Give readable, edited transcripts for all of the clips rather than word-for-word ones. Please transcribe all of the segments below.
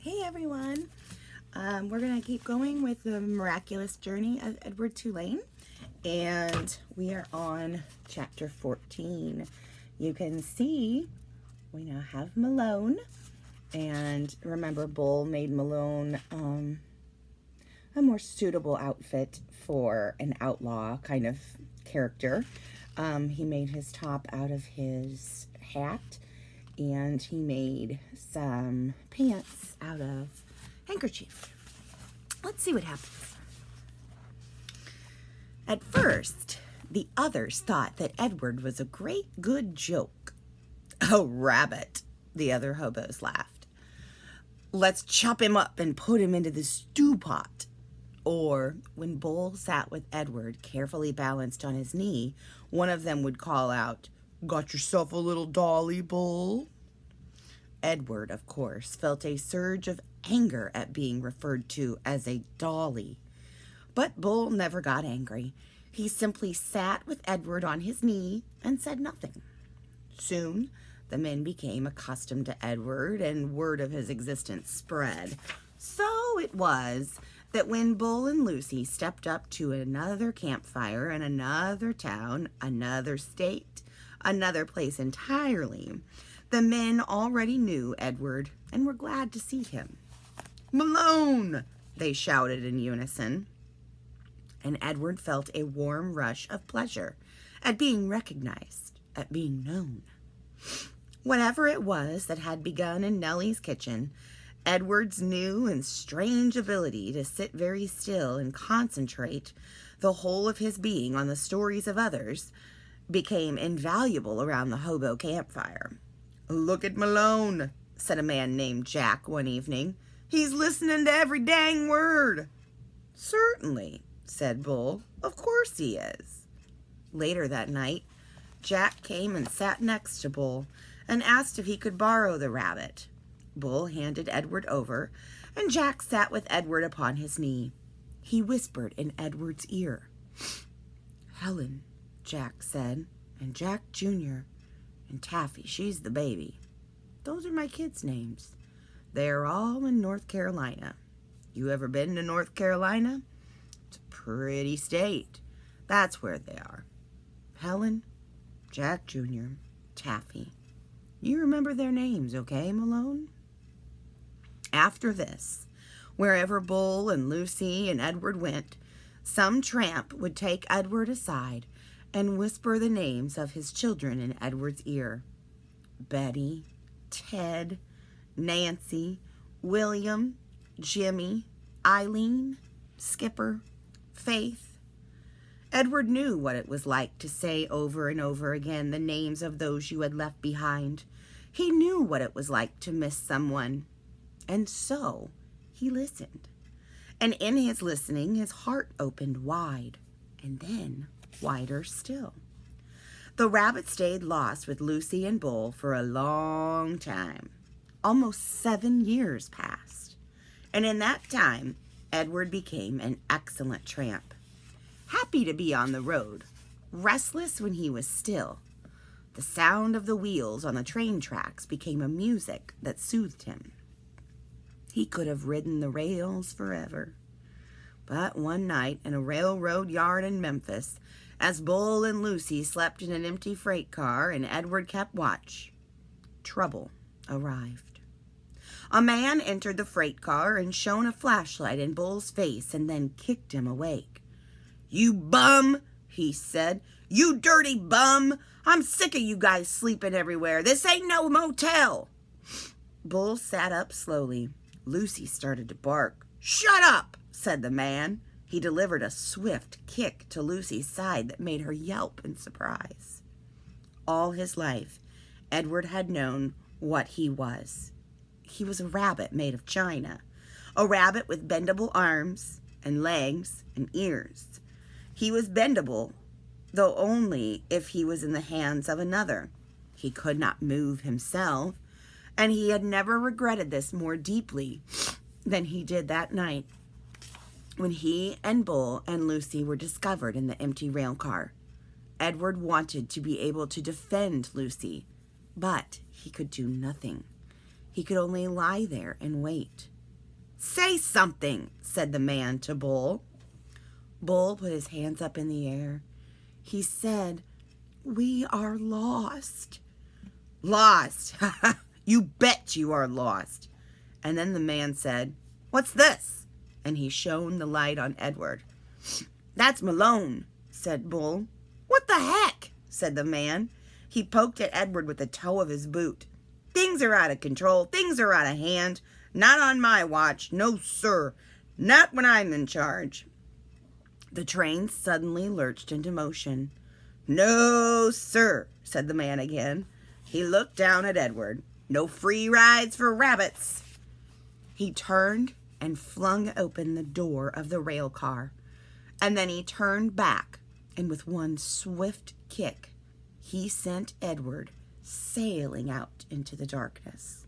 Hey everyone! We're going to keep going with the miraculous journey of Edward Tulane, and we are on chapter 14. You can see we now have Malone, and remember Bull made Malone a more suitable outfit for an outlaw kind of character. He made his top out of his hat, and he made some pants out of handkerchief. Let's see what happens. At first, the others thought that Edward was a great good joke. "A rabbit," the other hobos laughed. "Let's chop him up and put him into the stew pot." Or, when Bull sat with Edward carefully balanced on his knee, one of them would call out, "Got yourself a little dolly, Bull?" Edward, of course, felt a surge of anger at being referred to as a dolly. But Bull never got angry. He simply sat with Edward on his knee and said nothing. Soon, the men became accustomed to Edward, and word of his existence spread. So it was that when Bull and Lucy stepped up to another campfire in another town, another state, another place entirely, the men already knew Edward and were glad to see him. "Malone!" they shouted in unison. And Edward felt a warm rush of pleasure at being recognized, at being known. Whatever it was that had begun in Nellie's kitchen, Edward's new and strange ability to sit very still and concentrate the whole of his being on the stories of others became invaluable around the hobo campfire. "Look at Malone," said a man named Jack one evening. "He's listening to every dang word." "Certainly," said Bull. "Of course he is." Later that night, Jack came and sat next to Bull and asked if he could borrow the rabbit. Bull handed Edward over, and Jack sat with Edward upon his knee. He whispered in Edward's ear. "Helen," Jack said, "and Jack Jr., and Taffy, she's the baby. Those are my kids' names. They're all in North Carolina. You ever been to North Carolina? It's a pretty state. That's where they are. Helen, Jack Jr., Taffy. You remember their names, okay, Malone?" After this, wherever Bull and Lucy and Edward went, some tramp would take Edward aside and whisper the names of his children in Edward's ear. Betty, Ted, Nancy, William, Jimmy, Eileen, Skipper, Faith. Edward knew what it was like to say over and over again the names of those you had left behind. He knew what it was like to miss someone. And so he listened. And in his listening, his heart opened wide, and then wider still. The rabbit stayed lost with Lucy and Bull for a long time. Almost 7 years passed. And in that time, Edward became an excellent tramp. Happy to be on the road, restless when he was still. The sound of the wheels on the train tracks became a music that soothed him. He could have ridden the rails forever. But one night in a railroad yard in Memphis, as Bull and Lucy slept in an empty freight car and Edward kept watch, trouble arrived. A man entered the freight car and shone a flashlight in Bull's face and then kicked him awake. "You bum," he said. "You dirty bum. I'm sick of you guys sleeping everywhere. This ain't no motel." Bull sat up slowly. Lucy started to bark. "Shut up," said the man. He delivered a swift kick to Lucy's side that made her yelp in surprise. All his life, Edward had known what he was. He was a rabbit made of china, a rabbit with bendable arms and legs and ears. He was bendable, though only if he was in the hands of another. He could not move himself, and he had never regretted this more deeply than he did that night when he and Bull and Lucy were discovered in the empty rail car. Edward wanted to be able to defend Lucy, but he could do nothing. He could only lie there and wait. "Say something," said the man to Bull. Bull put his hands up in the air. He said, "We are lost." "Lost? You bet you are lost." And then the man said, "What's this?" And he shone the light on Edward. "That's Malone," said Bull. "What the heck?" said the man. He poked at Edward with the toe of his boot. "Things are out of control. Things are out of hand. Not on my watch. No, sir. Not when I'm in charge." The train suddenly lurched into motion. "No, sir," said the man again. He looked down at Edward. "No free rides for rabbits." He turned and flung open the door of the rail car. And then he turned back, and with one swift kick, he sent Edward sailing out into the darkness.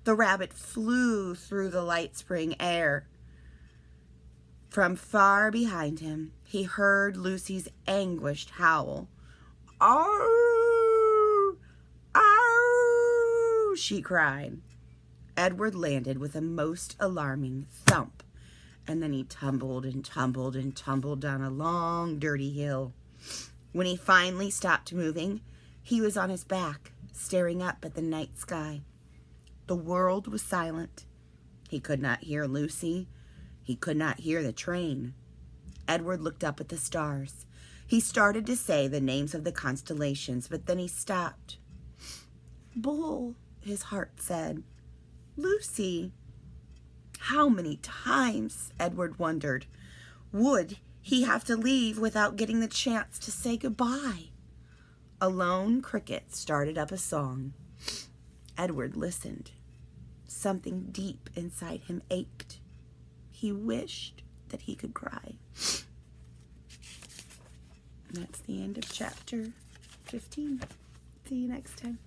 The rabbit flew through the light spring air. From far behind him, he heard Lucy's anguished howl. "Arr! Arr!" she cried. Edward landed with a most alarming thump, and then he tumbled and tumbled and tumbled down a long, dirty hill. When he finally stopped moving, he was on his back, staring up at the night sky. The world was silent. He could not hear Lucy. He could not hear the train. Edward looked up at the stars. He started to say the names of the constellations, but then he stopped. "Bull," his heart said. "Lucy." How many times, Edward wondered, would he have to leave without getting the chance to say goodbye? A lone cricket started up a song. Edward listened. Something deep inside him ached. He wished that he could cry. And that's the end of chapter 15. See you next time.